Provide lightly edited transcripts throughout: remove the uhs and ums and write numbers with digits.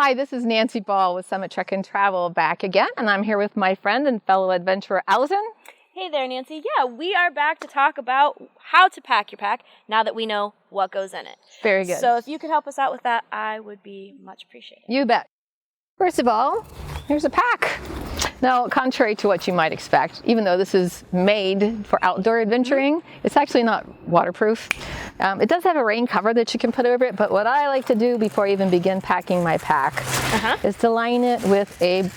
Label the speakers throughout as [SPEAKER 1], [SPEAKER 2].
[SPEAKER 1] Hi, this is Nancy Ball with Summit Trek and Travel back again, and I'm here with my friend and fellow adventurer, Allison.
[SPEAKER 2] Hey there, Nancy. Yeah, we are back to talk about how to pack your pack now that we know what goes in it.
[SPEAKER 1] Very good.
[SPEAKER 2] So if you could help us out with that, I would be much appreciated.
[SPEAKER 1] You bet. First of all, here's a pack. Now, contrary to what you might expect, even though this is made for outdoor adventuring, it's actually not waterproof. It does have a rain cover that you can put over it, but what I like to do before I even begin packing my pack is to line it with a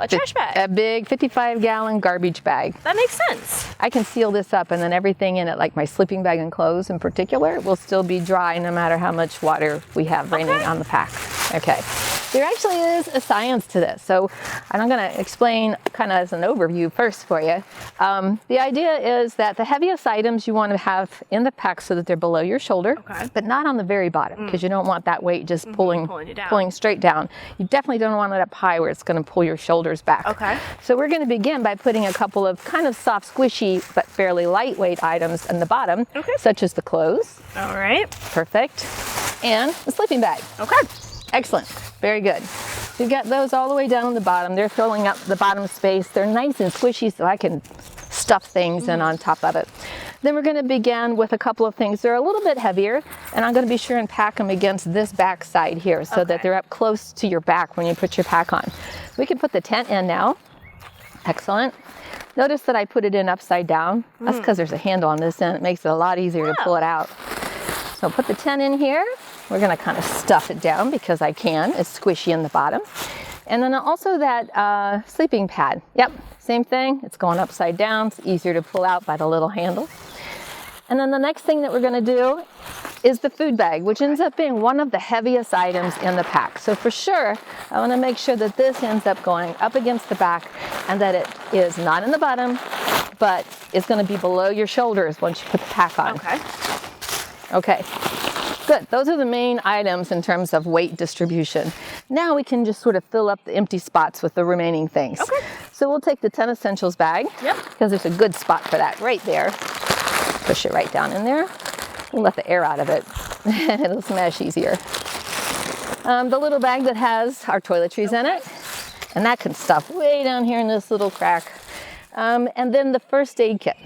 [SPEAKER 2] trash bag.
[SPEAKER 1] A big 55-gallon garbage bag.
[SPEAKER 2] That makes sense.
[SPEAKER 1] I can seal this up, and then everything in it, like my sleeping bag and clothes in particular, will still be dry no matter how much water we have raining on the pack. Okay. There actually is a science to this, so I'm going to explain kind of as an overview first for you. The idea is that the heaviest items you want to have in the pack so that they're below your shoulder, but not on the very bottom, because you don't want that weight just pulling straight down. You definitely don't want it up high where it's going to pull your shoulders back.
[SPEAKER 2] Okay.
[SPEAKER 1] So we're going to begin by putting a couple of kind of soft, squishy, but fairly lightweight items in the bottom, such as the clothes.
[SPEAKER 2] All right.
[SPEAKER 1] Perfect. And the sleeping bag.
[SPEAKER 2] Okay.
[SPEAKER 1] Excellent. Very good. So you got those all the way down on the bottom. They're filling up the bottom space. They're nice and squishy so I can stuff things in on top of it. Then we're going to begin with a couple of things. They're a little bit heavier, and I'm going to be sure and pack them against this back side here so that they're up close to your back when you put your pack on. We can put the tent in now. Excellent. Notice that I put it in upside down. That's because there's a handle on this end. It makes it a lot easier to pull it out. So put the tent in here. We're going to kind of stuff it down because I can. It's squishy in the bottom. And then also that sleeping pad. Yep, same thing. It's going upside down. It's easier to pull out by the little handle. And then the next thing that we're going to do is the food bag, which ends up being one of the heaviest items in the pack. So for sure, I want to make sure that this ends up going up against the back and that it is not in the bottom, but it's going to be below your shoulders once you put the pack on. Okay. Good. Those are the main items in terms of weight distribution. Now we can just sort of fill up the empty spots with the remaining things. So we'll take the 10 essentials bag, because there's a good spot for that right there. Push it right down in there. We'll let the air out of it. It'll smash easier. The little bag that has our toiletries in it, and that can stuff way down here in this little crack. And then the first aid kit.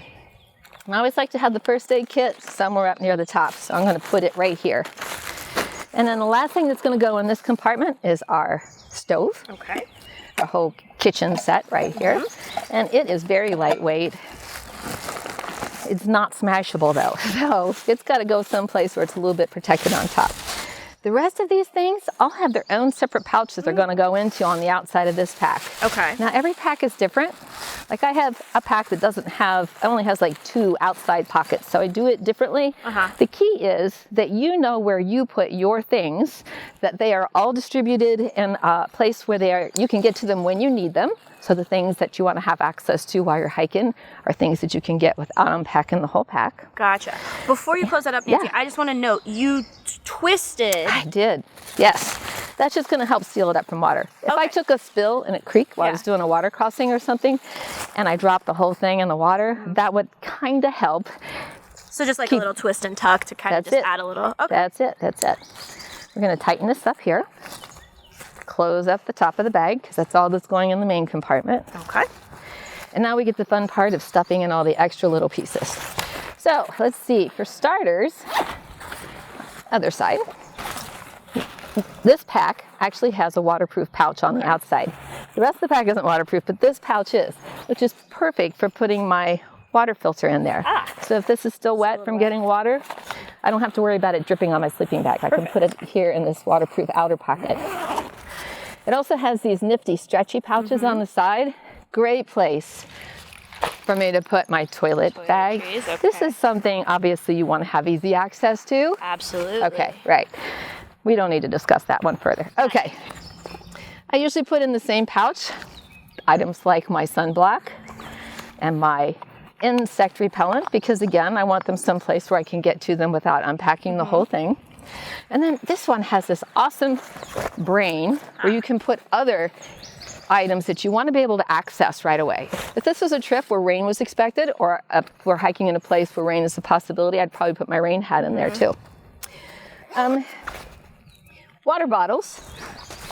[SPEAKER 1] I always like to have the first aid kit somewhere up near the top, so I'm going to put it right here. And then the last thing that's going to go in this compartment is our stove. Our whole kitchen set right here. And it is very lightweight. It's not smashable though, so it's got to go someplace where it's a little bit protected on top. The rest of these things all have their own separate pouches they're going to go into on the outside of this pack. Now every pack is different. Like I have a pack that only has like 2 outside pockets, so I do it differently. The key is that you know where you put your things, that they are all distributed in a place where you can get to them when you need them. So the things that you want to have access to while you're hiking are things that you can get without unpacking the whole pack.
[SPEAKER 2] Gotcha. Before you close that up, Nancy, I just want to note, you twisted.
[SPEAKER 1] I did, yes. That's just going to help seal it up from water. If I took a spill in a creek while I was doing a water crossing or something, and I dropped the whole thing in the water, that would kind of help.
[SPEAKER 2] So just like a little twist and tuck to kind of just add a little.
[SPEAKER 1] That's it. We're going to tighten this up here. Close up the top of the bag, because that's all that's going in the main compartment. And now we get the fun part of stuffing in all the extra little pieces. So let's see, for starters, other side. This pack actually has a waterproof pouch on the outside. The rest of the pack isn't waterproof, but this pouch is, which is perfect for putting my water filter in there. So if this is still wet from getting water, I don't have to worry about it dripping on my sleeping bag. I can put it here in this waterproof outer pocket. It also has these nifty stretchy pouches on the side. Great place for me to put my toilet bag. This is something obviously you want to have easy access to.
[SPEAKER 2] Absolutely.
[SPEAKER 1] Okay, right. We don't need to discuss that one further. Okay. I usually put in the same pouch items like my sunblock and my insect repellent, because again, I want them someplace where I can get to them without unpacking the whole thing. And then this one has this awesome brain where you can put other items that you want to be able to access right away. If this was a trip where rain was expected, or we're hiking in a place where rain is a possibility, I'd probably put my rain hat in there too. water bottles.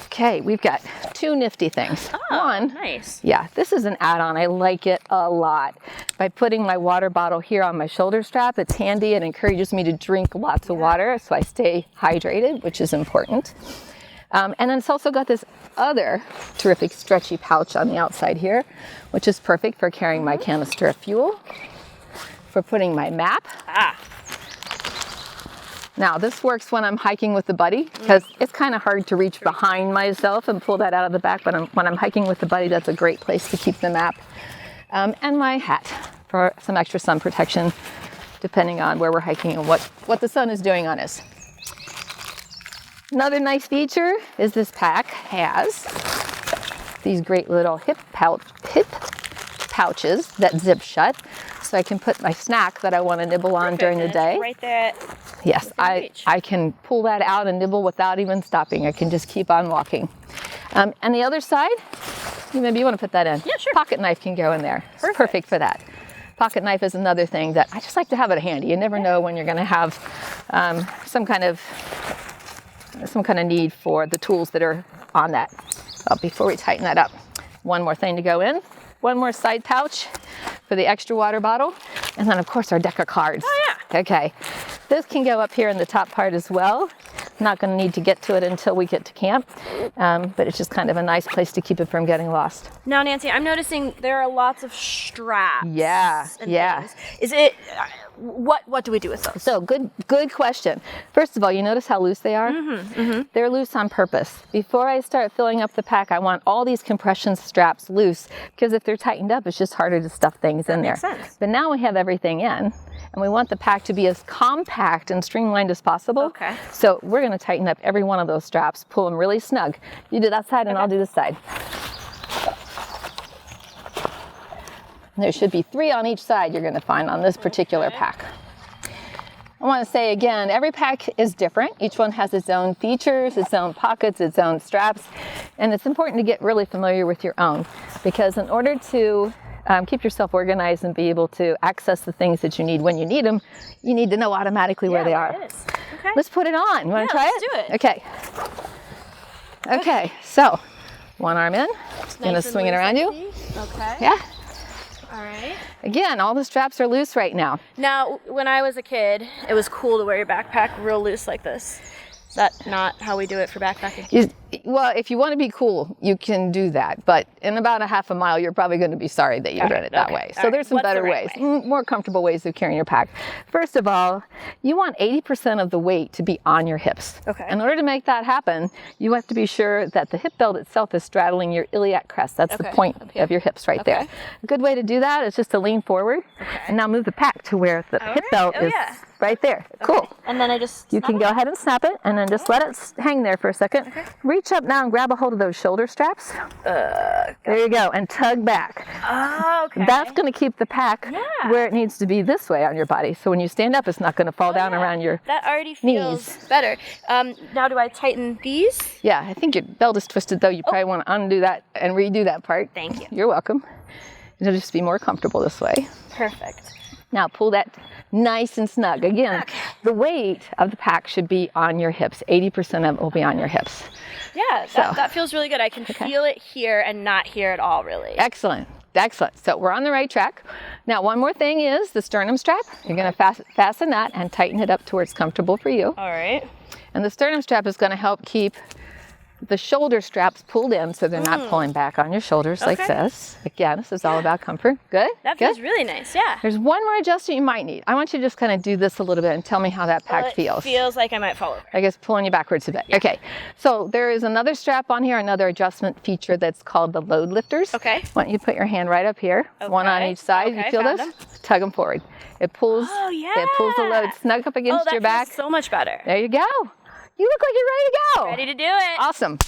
[SPEAKER 1] Okay, we've got 2 nifty things.
[SPEAKER 2] Oh,
[SPEAKER 1] One,
[SPEAKER 2] nice.
[SPEAKER 1] yeah, this is an add-on. I like it a lot. By putting my water bottle here on my shoulder strap, it's handy. It encourages me to drink lots of water so I stay hydrated, which is important. And then it's also got this other terrific stretchy pouch on the outside here, which is perfect for carrying my canister of fuel, for putting my map. Now this works when I'm hiking with the buddy, because it's kind of hard to reach behind myself and pull that out of the back, but when I'm hiking with the buddy, that's a great place to keep the map. And my hat for some extra sun protection, depending on where we're hiking and what the sun is doing on us. Another nice feature is this pack has these great little hip pouches that zip shut, so I can put my snack that I want to nibble on during the day.
[SPEAKER 2] Right there.
[SPEAKER 1] Yes,
[SPEAKER 2] within reach.
[SPEAKER 1] I can pull that out and nibble without even stopping. I can just keep on walking. And the other side, maybe you want to put that in.
[SPEAKER 2] Yeah, sure.
[SPEAKER 1] Pocket knife can go in there. It's perfect for that. Pocket knife is another thing that I just like to have it handy. You never know when you're going to have some kind of need for the tools that are on that. Well, before we tighten that up, one more thing to go in. One more side pouch for the extra water bottle. And then of course our deck of cards.
[SPEAKER 2] Oh yeah.
[SPEAKER 1] Okay. This can go up here in the top part as well. Not going to need to get to it until we get to camp, but it's just kind of a nice place to keep it from getting lost.
[SPEAKER 2] Now, Nancy, I'm noticing there are lots of straps.
[SPEAKER 1] Yeah,
[SPEAKER 2] and
[SPEAKER 1] yeah.
[SPEAKER 2] things. Is it? What do we do with those?
[SPEAKER 1] So good question. First of all, you notice how loose they are? They're loose on purpose. Before I start filling up the pack, I want all these compression straps loose, because if they're tightened up, it's just harder to stuff things in there.
[SPEAKER 2] Makes sense.
[SPEAKER 1] But now we have everything in, and we want the pack to be as compact and streamlined as possible.
[SPEAKER 2] Okay.
[SPEAKER 1] So we're going to tighten up every one of those straps, pull them really snug. You do that side and I'll do this side. There should be 3 on each side you're going to find on this particular pack. I want to say again, every pack is different. Each one has its own features, its own pockets, its own straps, and it's important to get really familiar with your own, because in order to keep yourself organized and be able to access the things that you need when you need them, you need to know automatically where they are.
[SPEAKER 2] It is. Okay.
[SPEAKER 1] Let's put it on. You want to try
[SPEAKER 2] let's
[SPEAKER 1] it?
[SPEAKER 2] do it.
[SPEAKER 1] Okay. Okay, so one arm in. Gonna
[SPEAKER 2] Nice and
[SPEAKER 1] swing it
[SPEAKER 2] loose,
[SPEAKER 1] around
[SPEAKER 2] I
[SPEAKER 1] you.
[SPEAKER 2] see. Okay.
[SPEAKER 1] Yeah.
[SPEAKER 2] All right.
[SPEAKER 1] Again, all the straps are loose right now.
[SPEAKER 2] Now, when I was a kid, it was cool to wear your backpack real loose like this. Is that not how we do it for backpacking?
[SPEAKER 1] Well, if you want to be cool, you can do that. But in about a half a mile, you're probably going to be sorry that you did it that way. So there's some better ways, more comfortable ways of carrying your pack. First of all, you want 80% of the weight to be on your hips.
[SPEAKER 2] Okay.
[SPEAKER 1] In order to make that happen, you have to be sure that the hip belt itself is straddling your iliac crest. That's the point of your hips right there. A good way to do that is just to lean forward and now move the pack to where the hip belt is right there. Cool.
[SPEAKER 2] And then I just
[SPEAKER 1] You can go ahead and snap it, and then just let it hang there for a second. Reach up now and grab a hold of those shoulder straps. There you go, and tug back.
[SPEAKER 2] Oh, okay.
[SPEAKER 1] That's going to keep the pack where it needs to be this way on your body. So when you stand up, it's not going to fall down around your
[SPEAKER 2] That already feels
[SPEAKER 1] knees.
[SPEAKER 2] better. Now, do I tighten these?
[SPEAKER 1] Yeah, I think your belt is twisted, though. You probably want to undo that and redo that part.
[SPEAKER 2] Thank you.
[SPEAKER 1] You're welcome. It'll just be more comfortable this way.
[SPEAKER 2] Perfect.
[SPEAKER 1] Now pull that nice and snug. Again, the weight of the pack should be on your hips. 80% of it will be on your hips.
[SPEAKER 2] Yeah, that feels really good. I can feel it here and not here at all, really.
[SPEAKER 1] Excellent. Excellent. So we're on the right track. Now, one more thing is the sternum strap. You're going to fasten that and tighten it up to where it's comfortable for you.
[SPEAKER 2] All right.
[SPEAKER 1] And the sternum strap is going to help keep the shoulder straps pulled in so they're not pulling back on your shoulders like this. Again, this is all about comfort. Good?
[SPEAKER 2] That feels really nice, yeah.
[SPEAKER 1] There's one more adjustment you might need. I want you to just kind of do this a little bit and tell me how that pack feels.
[SPEAKER 2] It feels like I might fall over.
[SPEAKER 1] I guess pulling you backwards a bit. Yeah. Okay, so there is another strap on here, another adjustment feature that's called the load lifters.
[SPEAKER 2] Okay.
[SPEAKER 1] Why don't you put your hand right up here, one on each side.
[SPEAKER 2] Okay,
[SPEAKER 1] you feel this?
[SPEAKER 2] them.
[SPEAKER 1] Tug them forward. It pulls.
[SPEAKER 2] Oh, yeah.
[SPEAKER 1] It pulls the load snug up against your back.
[SPEAKER 2] Feels so much better.
[SPEAKER 1] There you go. You look like you're ready to go.
[SPEAKER 2] Ready to do it.
[SPEAKER 1] Awesome.